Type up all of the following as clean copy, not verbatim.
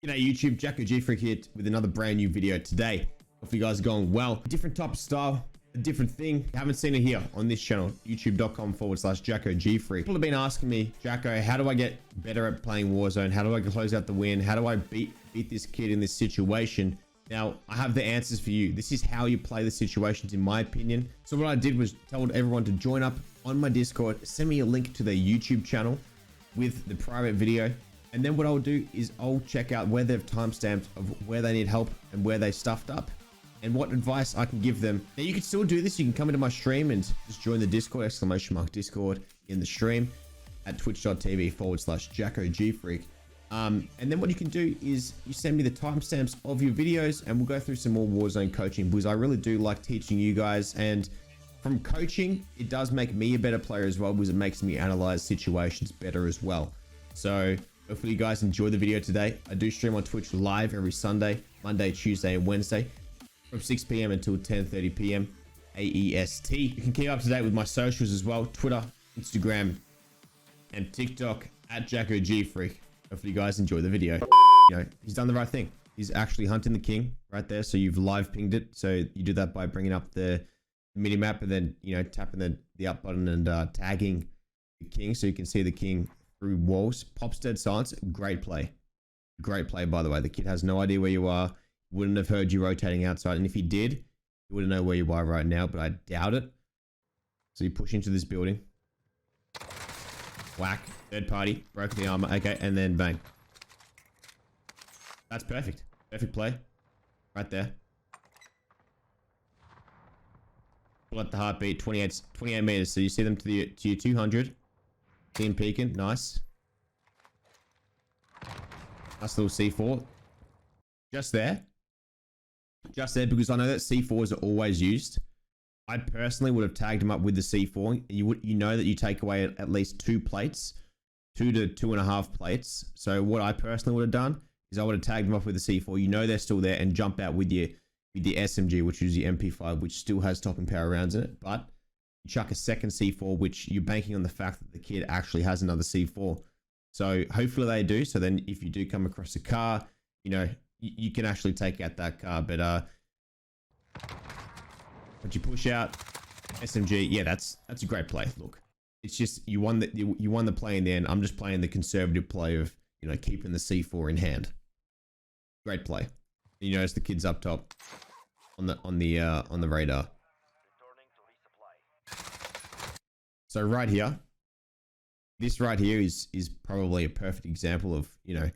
G'day YouTube, GFreak here with another brand new video today. Hopefully you guys are going well. A different type of style, a different thing. You haven't seen it here on this channel, youtube.com/GFreak. People have been asking me, Jacko, how do I get better at playing Warzone? How do I close out the win? How do I beat this kid in this situation? Now, I have the answers for you. This is how you play the situations, in my opinion. So what I did was told everyone to join up on my Discord, send me a link to their YouTube channel with the private video. And then what I'll do is I'll check out where they've timestamped of where they need help and where they stuffed up and what advice I can give them. Now you can still do this. You can come into my stream and just join the Discord, !Discord in the stream at twitch.tv/JackoGFreak. And then what you can do is you send me the timestamps of your videos and we'll go through some more Warzone coaching, because I really do like teaching you guys. And from coaching, it does make me a better player as well, because it makes me analyze situations better as well. So hopefully you guys enjoy the video today. I do stream on Twitch live every Sunday, Monday, Tuesday, and Wednesday from 6 p.m. until 10:30 p.m. AEST. You can keep up to date with my socials as well, Twitter, Instagram, and TikTok at JackoGFreak. Hopefully you guys enjoy the video. You know, he's done the right thing. He's actually hunting the king right there. So you've live pinged it. So you do that by bringing up the mini map and then, you know, tapping the up button and tagging the king so you can see the king through walls. Pops dead silence. Great play. Great play, by the way. The kid has no idea where you are. Wouldn't have heard you rotating outside. And if he did, he wouldn't know where you are right now, but I doubt it. So you push into this building. Whack. Third party. Broken the armor. Okay. And then bang. That's perfect. Perfect play. Right there. Pull out the heartbeat. 28 meters. So you see them to your 200. See him peeking. Nice. Nice little C4. Just there. Just there, because I know that C4s are always used. I personally would have tagged him up with the C4. You know that you take away at least 2 plates. 2 to 2.5 plates. So what I personally would have done is I would have tagged him up with the C4. You know they're still there, and jump out with the SMG, which is the MP5, which still has topping power rounds in it. But you chuck a second C4, which you're banking on the fact that the kid actually has another C4. So hopefully they do. So then if you do come across a car, you know, you can actually take out that car. But you push out SMG. Yeah, that's a great play. Look, it's just you won the play in the end. I'm just playing the conservative play of, you know, keeping the C4 in hand. Great play. You notice the kid's up top on the radar. So right here, this right here is probably a perfect example of, you know,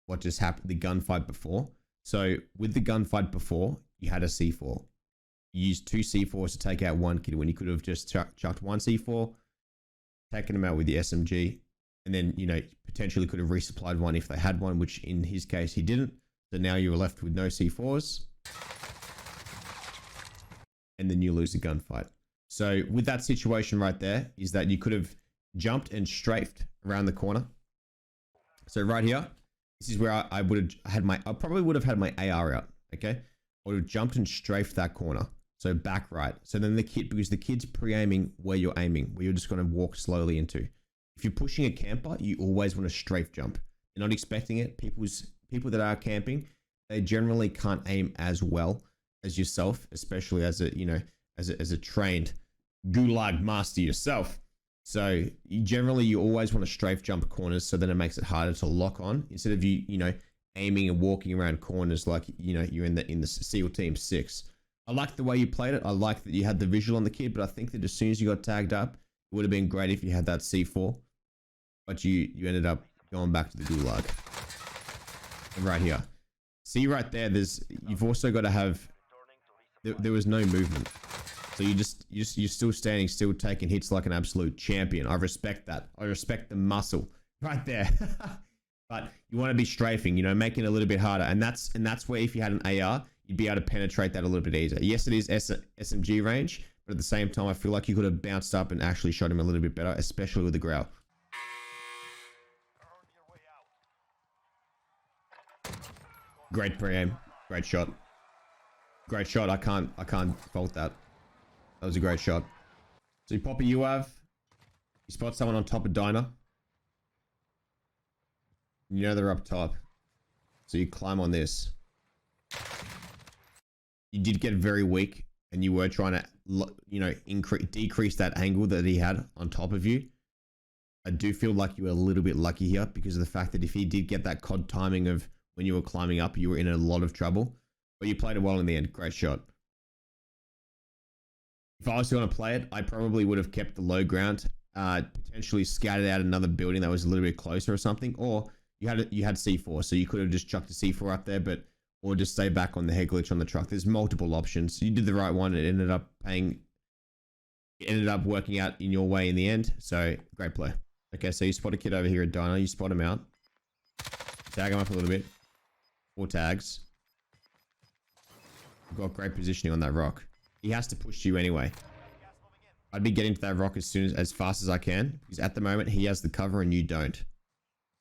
what just happened, the gunfight before. So with the gunfight before, you had a C4. You used 2 C4s to take out one kid when you could have just chucked 1 C4, taken him out with the SMG, and then, you know, potentially could have resupplied one if they had one, which in his case he didn't. So now you were left with no C4s, and then you lose the gunfight. So with that situation right there, is that you could have jumped and strafed around the corner. So right here, this is where I probably would have had my AR out. Okay. I would have jumped and strafed that corner. So back right. So then because the kid's pre-aiming where you're aiming, where you're just going to walk slowly into. If you're pushing a camper, you always want to strafe jump. You're not expecting it. People that are camping, they generally can't aim as well as yourself, especially as a, you know, as a trained gulag master yourself. So you always want to strafe jump corners, so then it makes it harder to lock on, instead of you know, aiming and walking around corners like, you know, you're in the SEAL Team 6. I like the way you played it. I like that you had the visual on the kid, but I think that as soon as you got tagged up, it would have been great if you had that C4, but you ended up going back to the gulag. And right here, see right there, you've also got to have, there was no movement. So you're still standing still, taking hits like an absolute champion. I respect that. I respect the muscle right there. But you want to be strafing, you know, making it a little bit harder. And that's where, if you had an AR, you'd be able to penetrate that a little bit easier. Yes, it is SMG range, but at the same time, I feel like you could have bounced up and actually shot him a little bit better, especially with the growl. Great pre-aim. Great shot. Great shot. I can't fault that. That was a great shot. So you pop a UAV. You spot someone on top of diner. You know they're up top. So you climb on this. You did get very weak and you were trying to, you know, decrease that angle that he had on top of you. I do feel like you were a little bit lucky here because of the fact that if he did get that COD timing of when you were climbing up, you were in a lot of trouble. But you played it well in the end. Great shot. If I was going to play it, I probably would have kept the low ground, potentially scattered out another building that was a little bit closer or something. Or you had C4, so you could have just chucked a C4 up there, or just stay back on the head glitch on the truck. There's multiple options. You did the right one. It ended up working out in your way in the end. So great play. Okay, so you spot a kid over here at Dino. You spot him out. Tag him up a little bit. 4 tags. You've got great positioning on that rock. He has to push you anyway. I'd be getting to that rock as fast as I can, because at the moment he has the cover and you don't.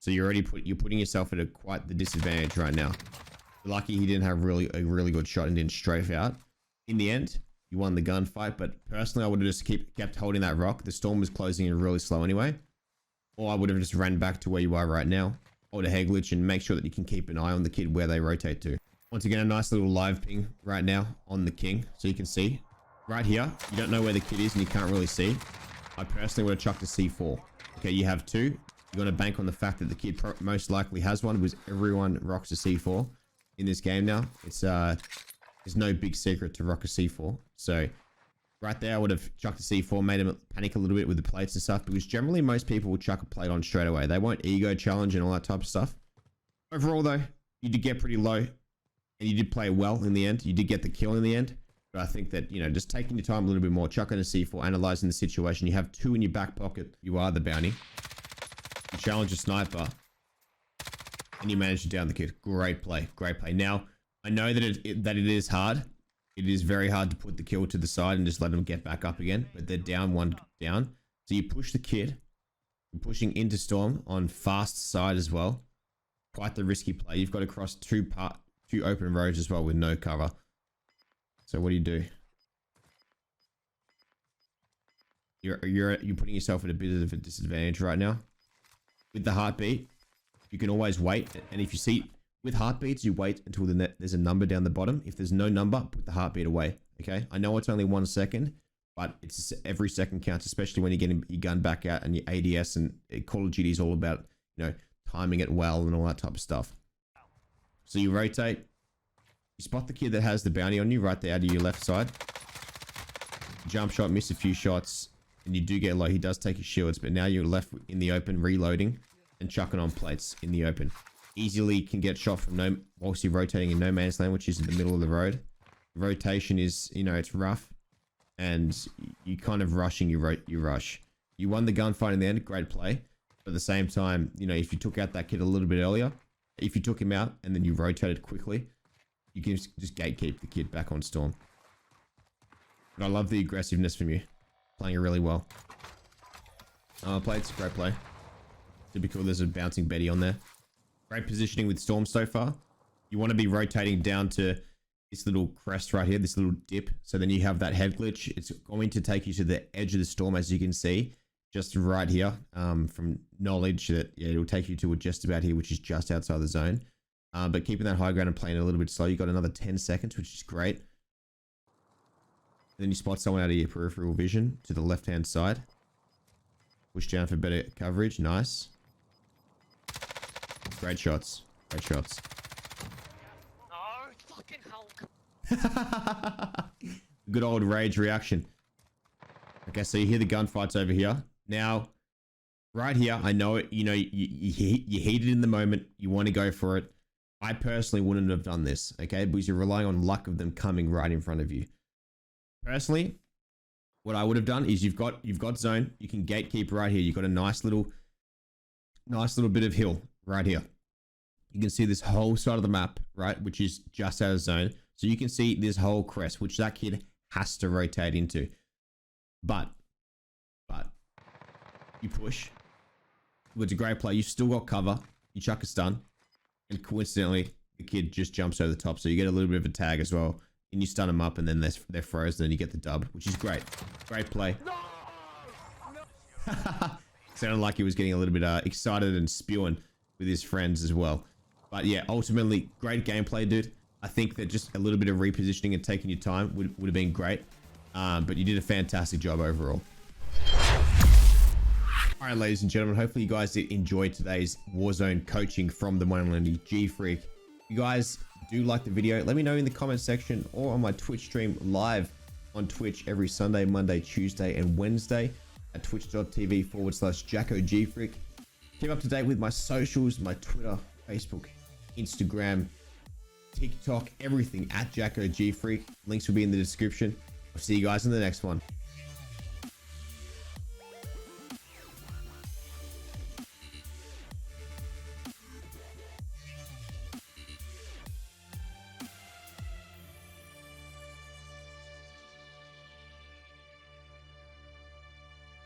So you're putting yourself at quite the disadvantage right now. You're lucky he didn't have a really good shot and didn't strafe out. In the end, you won the gunfight, but personally I would have just kept holding that rock. The storm was closing in really slow anyway. Or I would have just ran back to where you are right now. Hold a head glitch and make sure that you can keep an eye on the kid where they rotate to. Once again, a nice little live ping right now on the king. So you can see right here, you don't know where the kid is and you can't really see. I personally would have chucked a C4. Okay, you have 2. You're going to bank on the fact that the kid most likely has one, because everyone rocks a C4 in this game now. It's no big secret to rock a C4. So right there, I would have chucked a C4, made him panic a little bit with the plates and stuff, because generally most people will chuck a plate on straight away. They won't ego challenge and all that type of stuff. Overall though, you did get pretty low and you did play well in the end. You did get the kill in the end. But I think that, you know, just taking your time a little bit more, chucking a C4, analyzing the situation. You have 2 in your back pocket. You are the bounty. You challenge a sniper and you manage to down the kid. Great play. Great play. Now, I know that it is hard. It is very hard to put the kill to the side and just let them get back up again. But they're down, 1 down. So you push the kid. You're pushing into storm on fast side as well. Quite the risky play. You've got to cross 2 open roads as well with no cover. So what do? You're putting yourself at a bit of a disadvantage right now. With the heartbeat, you can always wait. And if you see, with heartbeats, you wait until there's a number down the bottom. If there's no number, put the heartbeat away. Okay? I know it's only 1 second, but it's every second counts, especially when you're getting your gun back out and your ADS, and Call of Duty is all about, you know, timing it well and all that type of stuff. So you rotate. You spot the kid that has the bounty on you right there out of your left side. Jump shot, miss a few shots, and you do get low. He does take his shields, but now you're left in the open, reloading and chucking on plates in the open. Easily can get shot from whilst you're rotating in no man's land, which is in the middle of the road. Rotation is, you know, it's rough, and you kind of rushing. You rush. You won the gunfight in the end. Great play. But at the same time, you know, if you took out that kid a little bit earlier, if you took him out and then you rotated quickly, you can just gatekeep the kid back on storm. But I love the aggressiveness from you. Playing it really well. Plates, great play. Typical, there's a bouncing Betty on there. Great positioning with storm so far. You want to be rotating down to this little crest right here, this little dip. So then you have that head glitch. It's going to take you to the edge of the storm, as you can see. Just right here, from knowledge that, yeah, it'll take you to just about here, which is just outside the zone. But keeping that high ground and playing a little bit slow, you got another 10 seconds, which is great. And then you spot someone out of your peripheral vision to the left-hand side. Push down for better coverage. Nice. Great shots. Great shots. Oh, fucking Hulk. Good old rage reaction. Okay, so you hear the gunfights over here. Now, right here, I know it, you know, you heated in the moment. You want to go for it. I personally wouldn't have done this, okay? Because you're relying on luck of them coming right in front of you. Personally, what I would have done is you've got zone. You can gatekeep right here. You've got a nice little bit of hill right here. You can see this whole side of the map, right? Which is just out of zone. So you can see this whole crest, which that kid has to rotate into. But you push. It's a great play. You still got cover. You chuck a stun. And coincidentally, the kid just jumps over the top. So you get a little bit of a tag as well. And you stun them up, and then they're frozen, and you get the dub, which is great. Great play. No! Sounded like he was getting a little bit excited and spewing with his friends as well. But yeah, ultimately, great gameplay, dude. I think that just a little bit of repositioning and taking your time would have been great. But you did a fantastic job overall. All right, ladies and gentlemen, hopefully you guys did enjoy today's Warzone coaching from the one and only GFreak. If you guys do like the video, let me know in the comment section or on my Twitch stream live on Twitch every Sunday, Monday, Tuesday, and Wednesday at twitch.tv/JackoGFreak. Keep up to date with my socials, my Twitter, Facebook, Instagram, TikTok, everything at JackoGFreak. Links will be in the description. I'll see you guys in the next one.